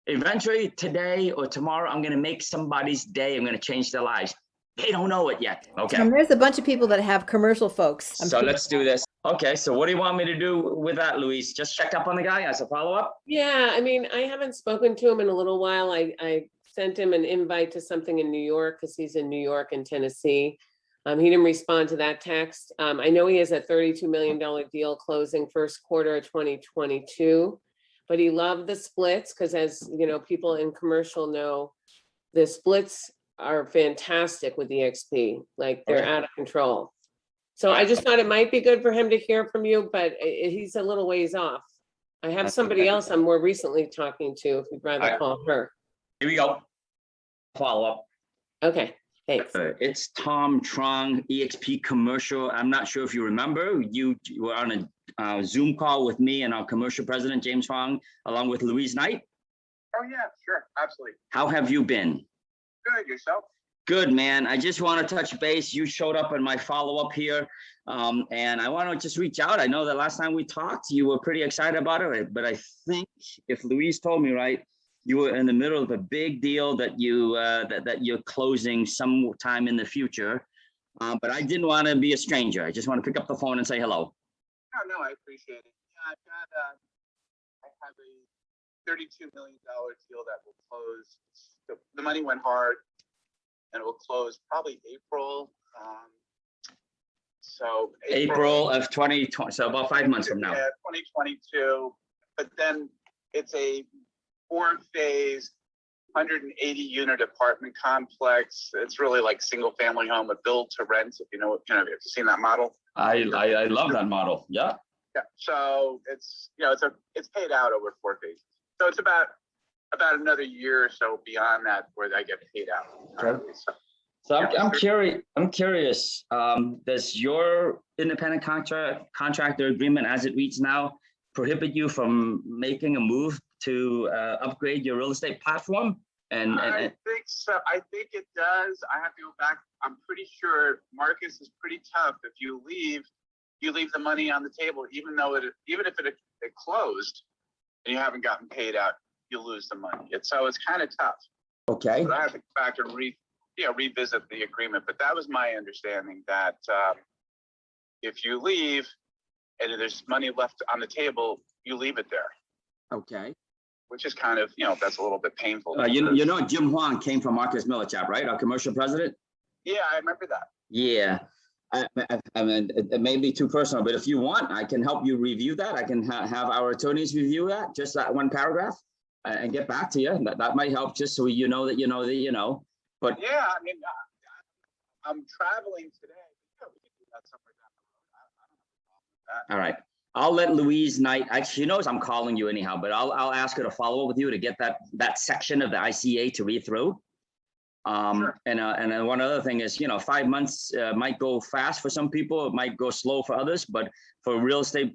Eventually, today or tomorrow, I'm going to make somebody's day. I'm going to change their lives. They don't know it yet. Okay. And there's a bunch of people that have commercial folks. So let's do this. Okay. So what do you want me to do with that, Luis? Just check up on the guy as a follow-up? Yeah. I mean, I haven't spoken to him in a little while. I sent him an invite to something in New York because he's in New York and Tennessee. He didn't respond to that text. I know he has a $32 million deal closing first quarter of 2022, but he loved the splits because, as you know, people in commercial know, the splits are fantastic with eXp. Like, they're out of control. So I just thought it might be good for him to hear from you, but he's a little ways off. I have somebody else I'm more recently talking to, if you'd rather Alright. call her. Here we go. Follow up. Okay, thanks. It's Tom Truong, eXp Commercial. I'm not sure if you remember, you were on a Zoom call with me and our commercial president, James Hong, along with Louise Knight. Oh, yeah, sure, absolutely. How have you been? Good, yourself? Good, man. I just want to touch base. You showed up in my follow-up here. And I want to just reach out. I know that last time we talked, you were pretty excited about it, but I think if Louise told me right, you were in the middle of a big deal that you're closing sometime in the future. But I didn't want to be a stranger. I just want to pick up the phone and say hello. No, I appreciate it. Yeah, I have a $32 million deal that will close. The money went hard and it will close probably April. So April of 2020, so about 5 months from now. Yeah, 2022. But then it's a 4-phase, 180 unit apartment complex. It's really like single family home, a build to rent. If you know, have you seen that model? I love that model. Yeah. Yeah. So it's it's paid out over 4 phases. So it's about another year or so beyond that where I get paid out. Okay. So I'm curious. Does your independent contractor agreement, as it reads now, prohibit you from making a move to upgrade your real estate platform? I think so. I think it does. I have to go back. I'm pretty sure Marcus is pretty tough. If you leave the money on the table, even if it closed and you haven't gotten paid out, you lose the money. It's kind of tough. Okay. So I have to go back and revisit the agreement. But that was my understanding that if you leave and there's money left on the table, you leave it there. Okay. Which is kind of, that's a little bit painful. You know, Jim Huang came from Marcus Millichap, right? Our commercial president. Yeah, I remember that. Yeah. I mean, it may be too personal, but if you want, I can help you review that. I can have our attorneys review that, just that one paragraph, and get back to you. That might help, just so you know that you know that you know. But yeah, I mean, I'm traveling today. Yeah, we can do that somewhere down the road. I don't have a problem with that. all right, I'll let Louise Knight. She knows I'm calling you anyhow, but I'll ask her to follow up with you to get that section of the ICA to read through. Sure. And then one other thing is, 5 months might go fast for some people, it might go slow for others, but for real estate,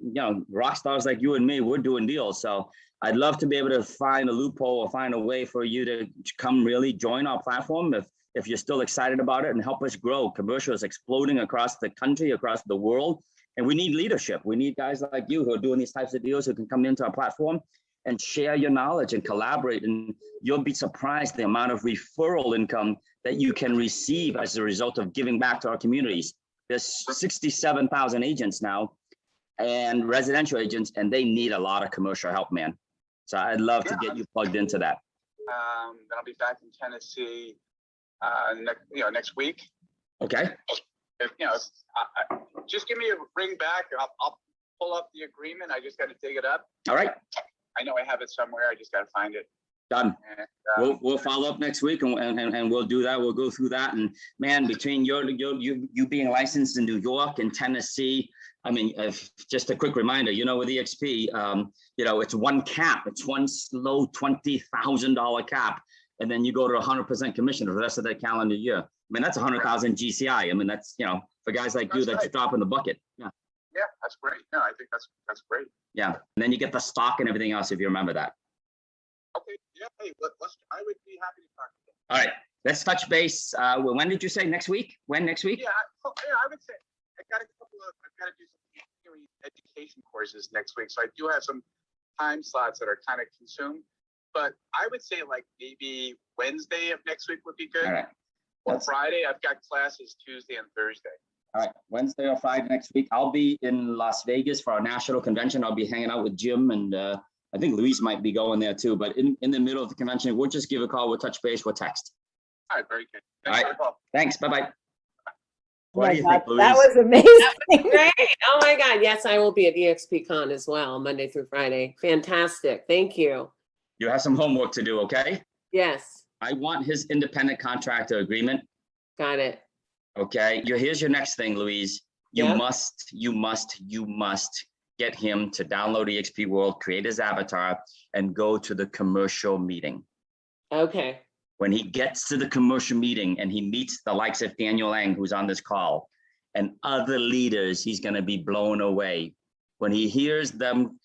rock stars like you and me, we're doing deals. So I'd love to be able to find a loophole or find a way for you to come really join our platform if you're still excited about it and help us grow. Commercial is exploding across the country, across the world, and we need leadership. We need guys like you who are doing these types of deals who can come into our platform and share your knowledge and collaborate, and you'll be surprised the amount of referral income that you can receive as a result of giving back to our communities. There's 67,000 agents now and residential agents, and they need a lot of commercial help, man. So I'd love to get you plugged into that. Then I'll be back in Tennessee next week. Okay. Just give me a ring back. I'll pull up the agreement. I just got to dig it up. All right. I know I have it somewhere. I just got to find it. Done. And, We'll follow up next week and we'll do that. We'll go through that. And man, between you being licensed in New York and Tennessee, I mean, just a quick reminder, with eXp, it's one cap. It's one low $20,000 cap. And then you go to 100% commission for the rest of that calendar year. I mean, that's 100,000 GCI. I mean, that's, for guys like you, that's a drop in the bucket. Yeah. Yeah, that's great. No, I think that's great. Yeah. And then you get the stock and everything else, if you remember that. Okay. Yeah. Hey, I would be happy to talk to you. All right. Let's touch base. When did you say next week? When next week? Yeah, I would say I've got to do some continuing education courses next week. So I do have some time slots that are kind of consumed. But I would say like maybe Wednesday of next week would be good. All right. Or Friday. I've got classes Tuesday and Thursday. All right, Wednesday or Friday next week. I'll be in Las Vegas for our national convention. I'll be hanging out with Jim, and I think Luis might be going there too. But in the middle of the convention, we'll just give a call. We'll touch base. We'll text. All right, very good. All right, thanks. Bye-bye. What my do you God, think, Luis? that was amazing. Great. Oh my God. Yes, I will be at eXp Con as well, Monday through Friday. Fantastic. Thank you. You have some homework to do, okay? Yes. I want his independent contractor agreement. Got it. Okay, here's your next thing, Louise. You Yeah. must get him to download eXp World, create his avatar, and go to the commercial meeting. Okay. When he gets to the commercial meeting and he meets the likes of Daniel Lang, who's on this call, and other leaders, he's going to be blown away. When he hears them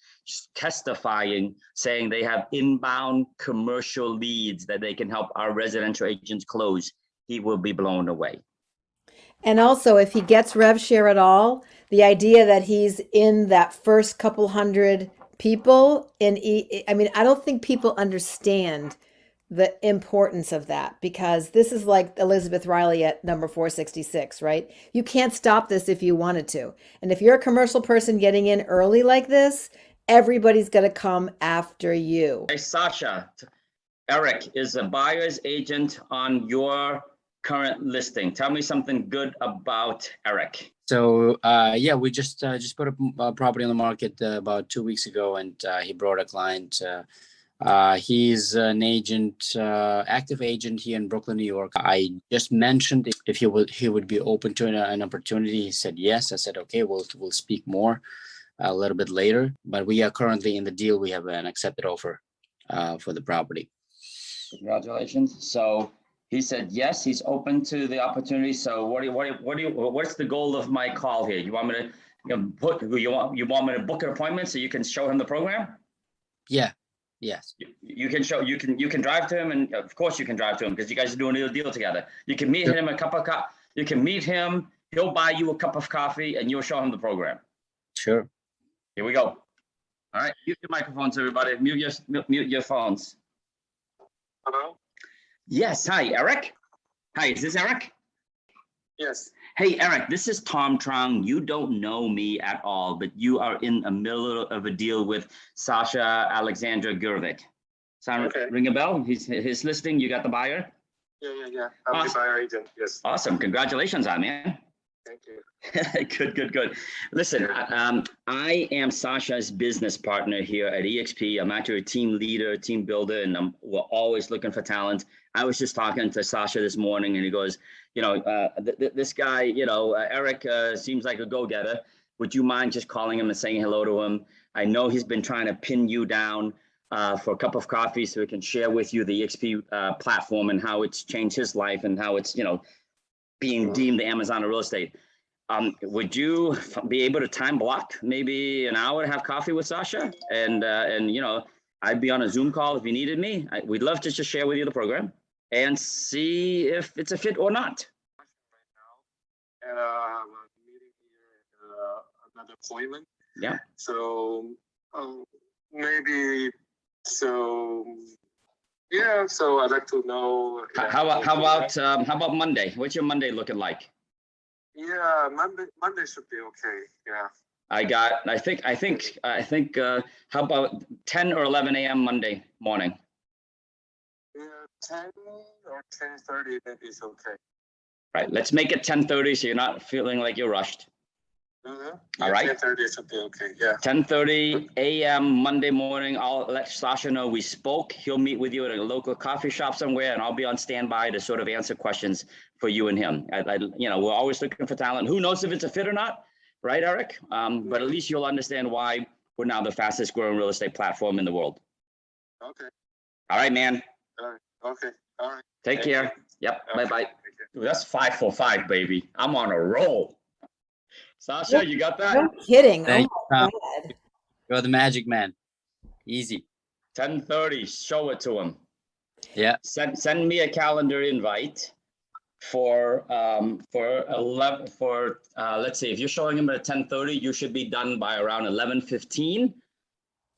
testifying, saying they have inbound commercial leads that they can help our residential agents close, he will be blown away. And also, if he gets rev share at all, the idea that he's in that first couple hundred people I mean, I don't think people understand the importance of that, because this is like Elizabeth Riley at number 466, right? You can't stop this if you wanted to. And if you're a commercial person getting in early like this, everybody's going to come after you. Hey, Sasha, Eric is a buyer's agent on your current listing. Tell me something good about Eric. So yeah, we just put a property on the market about 2 weeks ago, and he brought a client. He's an agent, active agent here in Brooklyn, New York. I just mentioned if he would be open to an opportunity. He said yes. I said okay, we'll speak more a little bit later. But we are currently in the deal. We have an accepted offer for the property. Congratulations. So he said yes, he's open to the opportunity. So what's the goal of my call here? You want me to you want me to book an appointment so you can show him the program? Yeah. Yes. You can drive to him, and of course you can drive to him because you guys are doing a deal together. You can meet him a cup of coffee. You can meet him. He'll buy you a cup of coffee, and you'll show him the program. Sure. Here we go. All right, mute your microphones, everybody. Mute your phones. Hello? Yes. Hi, Eric. Hi, is this Eric? Yes. Hey, Eric, this is Tom Truong. You don't know me at all, but you are in the middle of a deal with Sasha Alexandra Gurvik. Ring a bell? His listing, you got the buyer? Yeah. I'm the buyer agent, yes. Awesome. Congratulations on it, man. Thank you. Good. Listen, I am Sasha's business partner here at eXp. I'm actually a team leader, team builder, and we're always looking for talent. I was just talking to Sasha this morning, and he goes, this guy, Eric seems like a go-getter. Would you mind just calling him and saying hello to him? I know he's been trying to pin you down for a cup of coffee so he can share with you the eXp platform and how it's changed his life and how it's, being deemed the Amazon of real estate. Would you be able to time block maybe an hour to have coffee with Sasha? And I'd be on a Zoom call if you needed me. We'd love to just share with you the program and see if it's a fit or not. And I'm meeting here at another appointment. Yeah. So so I'd like to know. How about Monday? What's your Monday looking like? Yeah, Monday should be okay. Yeah. I think how about 10 or 11 a.m. Monday morning? Yeah, 10 or 10:30, that is okay. Right, let's make it 10:30 so you're not feeling like you're rushed. Mm-hmm. All right. 10:30 should be okay. Yeah. 10:30 a.m. Monday morning. I'll let Sasha know we spoke. He'll meet with you at a local coffee shop somewhere, and I'll be on standby to sort of answer questions for you and him. We're always looking for talent. Who knows if it's a fit or not, right, Eric? But at least you'll understand why we're now the fastest growing real estate platform in the world. Okay. All right, man. All right. Okay. All right. Take care. You. Yep. Okay. Bye-bye. Dude, that's 5 for 5, baby. I'm on a roll. Sasha, you got that? No kidding. Thank Oh my God. You're the magic man. Easy. 10:30. Show it to him. Yeah. Send me a calendar invite for 11 for let's see, if you're showing him at 10:30, you should be done by around 11:15.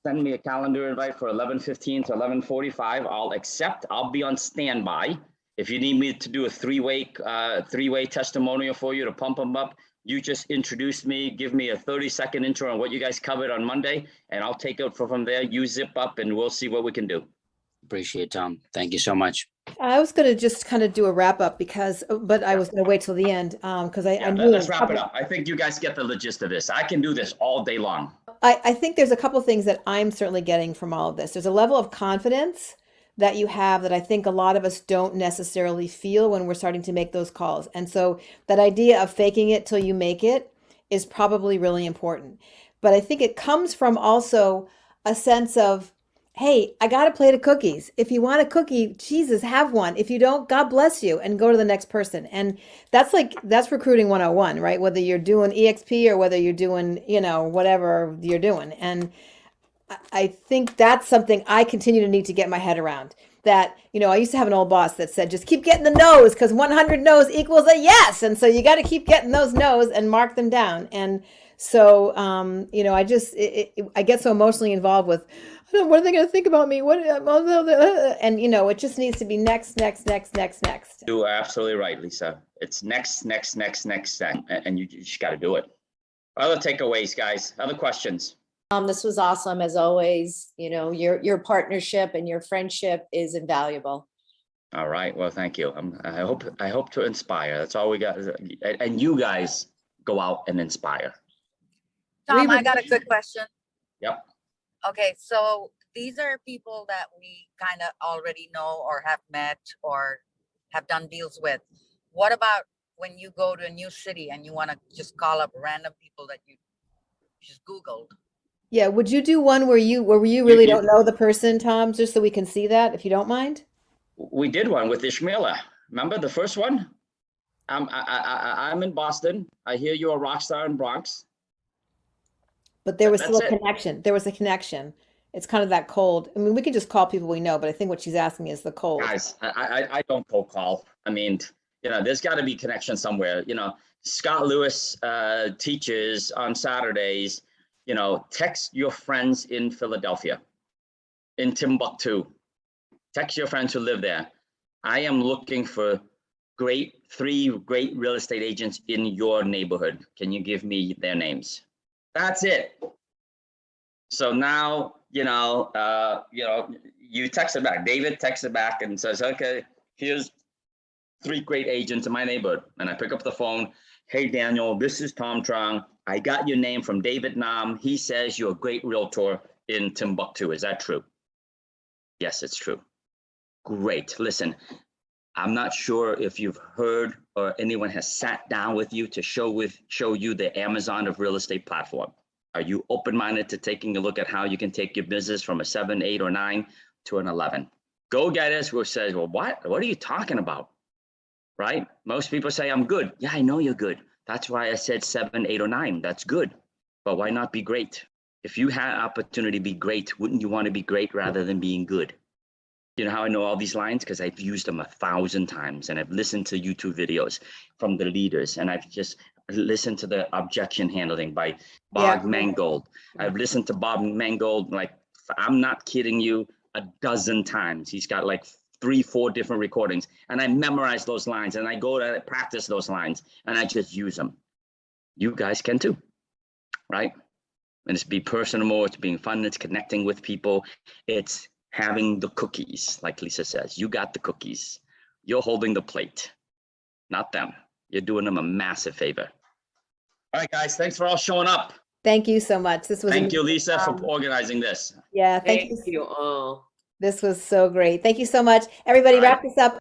Send me a calendar invite for 11:15 to 11:45. I'll accept. I'll be on standby. If you need me to do a three-way testimonial for you to pump them up, you just introduce me, give me a 30-second intro on what you guys covered on Monday, and I'll take it from there. You zip up and we'll see what we can do. Appreciate it, Tom. Thank you so much. I was going to just kind of do a wrap up but I was going to wait till the end because I knew. Let's wrap it up. I think you guys get the gist of this. I can do this all day long. I think there's a couple things that I'm certainly getting from all of this. There's a level of confidence that you have that I think a lot of us don't necessarily feel when we're starting to make those calls. And so that idea of faking it till you make it is probably really important. but I think it comes from also a sense of, hey, I got a plate of cookies. If you want a cookie, Jesus, have one. If you don't, God bless you, and go to the next person. And that's recruiting 101, right? Whether you're doing EXP or whether you're doing, whatever you're doing. And I think that's something I continue to need to get my head around. That, I used to have an old boss that said, just keep getting the no's because 100 no's equals a yes. And so you got to keep getting those no's and mark them down. And so, I get so emotionally involved with, what are they going to think about me? And, it just needs to be next, next, next, next, next. You are absolutely right, Lisa. It's next, next, next, next, and you just got to do it. Other takeaways, guys, other questions? This was awesome as always. Your partnership and your friendship is invaluable. All right. Well, thank you. I hope to inspire. That's all we got. And you guys go out and inspire. Tom, I got a good question. Yep. Okay, so these are people that we kind of already know or have met or have done deals with. What about when you go to a new city and you want to just call up random people that you just Googled? Yeah, would you do one where you really don't know the person, Tom, just so we can see that, if you don't mind? We did one with Ishmaela. Remember the first one? I'm in Boston. I hear you're a rock star in Bronx. But there was still a That's it. connection. There was a connection. It's kind of that cold. I mean, we can just call people we know, but I think what she's asking is the cold. Guys, I don't cold call. I mean, there's got to be connection somewhere. Scott Lewis teaches on Saturdays. Text your friends in Philadelphia, in Timbuktu. Text your friends who live there. I am looking for three great real estate agents in your neighborhood. Can you give me their names? That's it. So now, you text it back. David texts it back and says, okay, here's 3 great agents in my neighborhood. And I pick up the phone. Hey, Daniel, this is Tom Truong. I got your name from David Nam. He says you're a great realtor in Timbuktu. Is that true? Yes, it's true. Great. Listen, I'm not sure if you've heard or anyone has sat down with you to show you the Amazon of real estate platform. Are you open-minded to taking a look at how you can take your business from a 7, 8, or 9 to an 11? Go-getters will say, well, what are you talking about? Right? Most people say, I'm good. Yeah, I know you're good. That's why I said 7, 8, or 9. That's good. But why not be great? If you had opportunity to be great, wouldn't you want to be great rather than being good? You know how I know all these lines? Because I've used them 1,000 times, and I've listened to YouTube videos from the leaders, and I've just listened to the objection handling by Bob Mangold. I've listened to Bob Mangold, like, I'm not kidding you, 12 times. He's got like 3, 4 different recordings, and I memorize those lines, and I go to practice those lines, and I just use them. You guys can too, right? And it's be personal, it's being fun, it's connecting with people, it's having the cookies, like Lisa says. You got the cookies. You're holding the plate, not them. You're doing them a massive favor. All right, guys, thanks for all showing up. Thank you so much. This was Thank you, Lisa, for organizing this. Yeah, Thank you all. This was so great. Thank you so much. Everybody, wrap this up.